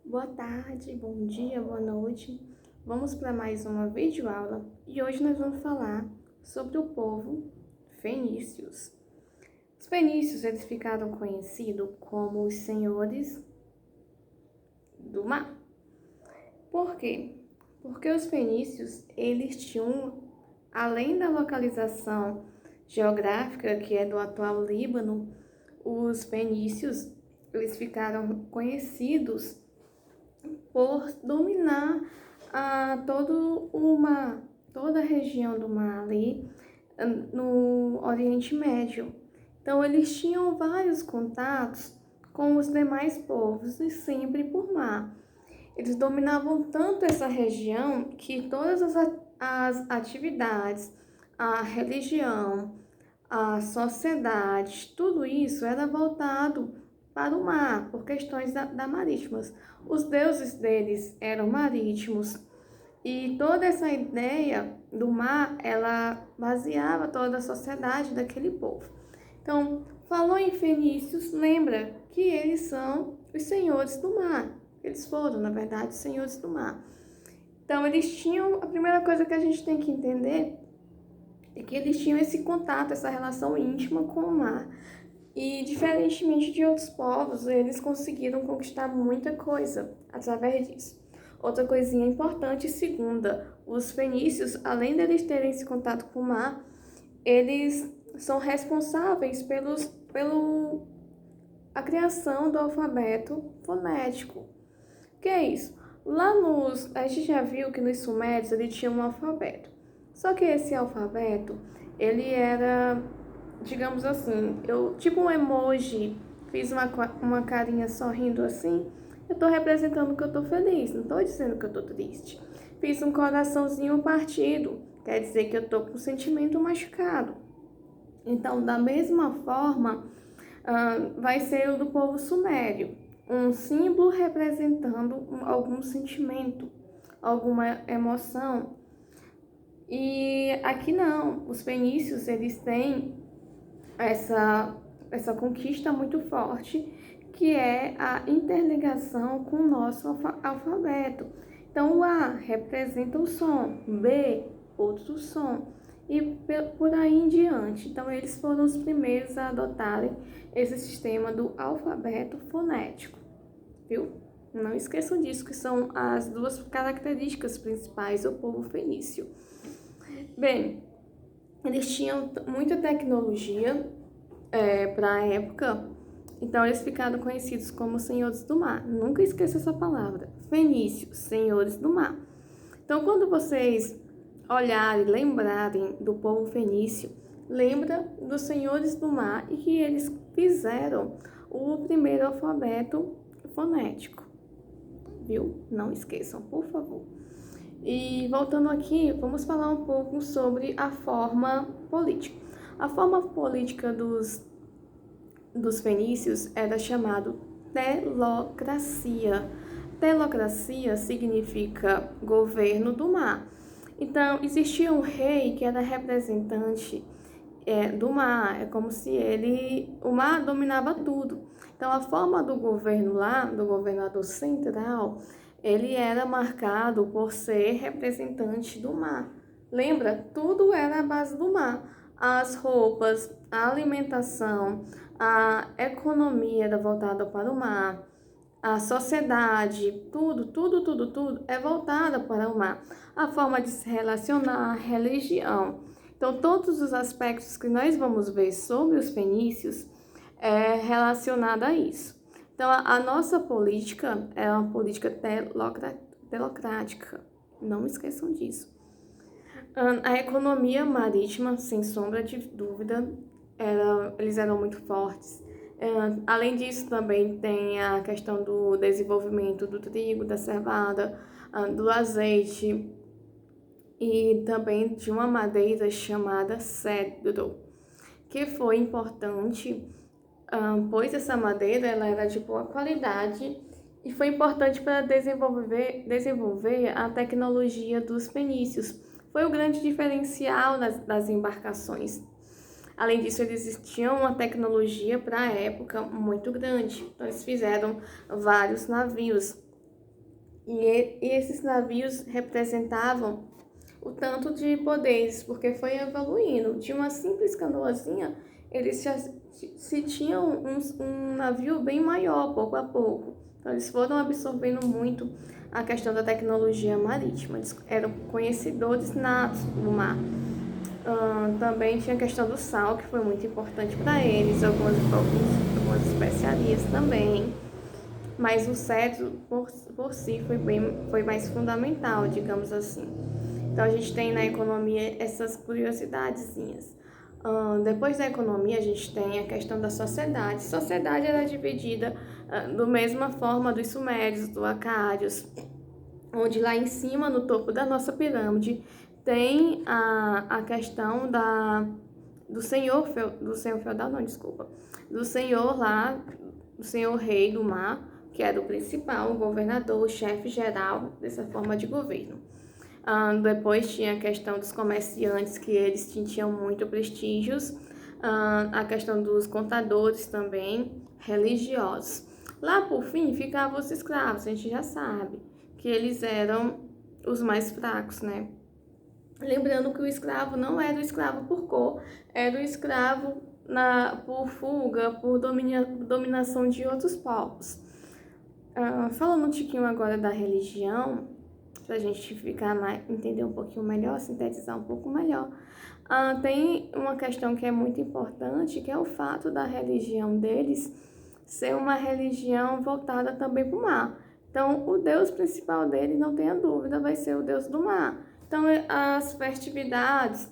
Boa tarde, bom dia, boa noite. Vamos para mais uma videoaula e hoje nós vamos falar sobre o povo fenícios. Os fenícios eles ficaram conhecidos como os senhores do mar. Por quê? Porque os fenícios eles tinham, além da localização geográfica que é do atual Líbano, os fenícios eles ficaram conhecidos por dominar toda a região do mar ali no Oriente Médio. Então, eles tinham vários contatos com os demais povos e sempre por mar. Eles dominavam tanto essa região que todas as atividades, a religião, a sociedade, tudo isso era voltado para o mar, por questões marítimas. Os deuses deles eram marítimos e toda essa ideia do mar, ela baseava toda a sociedade daquele povo. Então, falou em fenícios, lembra que eles são os senhores do mar. Eles foram, na verdade, os senhores do mar. Então, eles tinham, a primeira coisa que a gente tem que entender é que eles tinham esse contato, essa relação íntima com o mar. E, diferentemente de outros povos, eles conseguiram conquistar muita coisa através disso. Outra coisinha importante, segunda, os fenícios, além deles terem esse contato com o mar, eles são responsáveis pela a criação do alfabeto fonético. O que é isso? A gente já viu que nos sumérios ele tinha um alfabeto. Só que esse alfabeto, ele era, digamos assim, tipo um emoji, fiz uma carinha sorrindo assim, eu tô representando que eu tô feliz, não tô dizendo que eu tô triste. Fiz um coraçãozinho partido, quer dizer que eu tô com o sentimento machucado. Então, da mesma forma, vai ser o do povo sumério, um símbolo representando algum sentimento, alguma emoção. E aqui não, os fenícios eles têm essa conquista muito forte, que é a interligação com o nosso alfabeto. Então, o A representa o som, B, outro som, e por aí em diante. Então, eles foram os primeiros a adotarem esse sistema do alfabeto fonético, viu? Não esqueçam disso, que são as duas características principais do povo fenício. Bem, eles tinham muita tecnologia para a época, então eles ficaram conhecidos como senhores do mar. Nunca esqueça essa palavra, fenícios, senhores do mar. Então, quando vocês olharem, lembrarem do povo fenício, lembra dos senhores do mar e que eles fizeram o primeiro alfabeto fonético, viu? Não esqueçam, por favor. E voltando aqui, vamos falar um pouco sobre a forma política. A forma política dos fenícios era chamado telocracia. Telocracia significa governo do mar. Então, existia um rei que era representante do mar, é como se o mar dominava tudo. Então, a forma do governo lá, do governador central, ele era marcado por ser representante do mar. Lembra? Tudo era a base do mar. As roupas, a alimentação, a economia era voltada para o mar, a sociedade, tudo é voltada para o mar. A forma de se relacionar, a religião. Então, todos os aspectos que nós vamos ver sobre os fenícios é relacionada a isso. Então, a nossa política é uma política telocrática. Não esqueçam disso. A economia marítima, sem sombra de dúvida, eles eram muito fortes. Além disso, também tem a questão do desenvolvimento do trigo, da cevada, do azeite e também de uma madeira chamada cedro, que foi importante, pois essa madeira ela era de boa qualidade e foi importante para desenvolver a tecnologia dos fenícios. Foi o grande diferencial das embarcações. Além disso, eles tinham uma tecnologia para a época muito grande. Então, eles fizeram vários navios. E esses navios representavam o tanto de poderes, porque foi evoluindo. De uma simples canoazinha, eles já se tinham um navio bem maior, pouco a pouco. Então, eles foram absorvendo muito a questão da tecnologia marítima. Eles eram conhecedores natos do mar. Também tinha a questão do sal, que foi muito importante para eles, algumas especiarias também. Mas o cetro por si foi mais fundamental, digamos assim. Então a gente tem na economia essas curiosidadezinhas. Depois da economia, a gente tem a questão da sociedade. A sociedade era dividida da mesma forma dos sumérios, dos acádios, onde lá em cima, no topo da nossa pirâmide, tem a questão do senhor feudal, não, desculpa, do senhor lá, do senhor rei do mar, que era o principal, o governador, o chefe geral dessa forma de governo. Depois tinha a questão dos comerciantes, que eles tinham muito prestígios, a questão dos contadores também, religiosos. Lá por fim ficavam os escravos, a gente já sabe que eles eram os mais fracos, né? Lembrando que o escravo não era o escravo por cor, era o escravo por fuga, por dominação de outros povos. Falando um tiquinho agora da religião, para a gente entender um pouquinho melhor, sintetizar um pouco melhor, tem uma questão que é muito importante, que é o fato da religião deles ser uma religião voltada também para o mar. Então, o deus principal deles, não tenha dúvida, vai ser o deus do mar. Então, as festividades,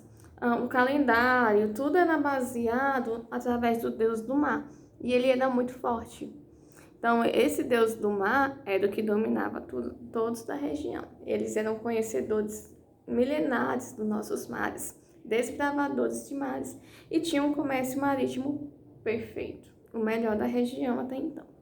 o calendário, tudo era baseado através do deus do mar. E ele era muito forte. Então, esse deus do mar era o que dominava todos da região. Eles eram conhecedores milenares dos nossos mares, desbravadores de mares, e tinham um comércio marítimo perfeito, o melhor da região até então.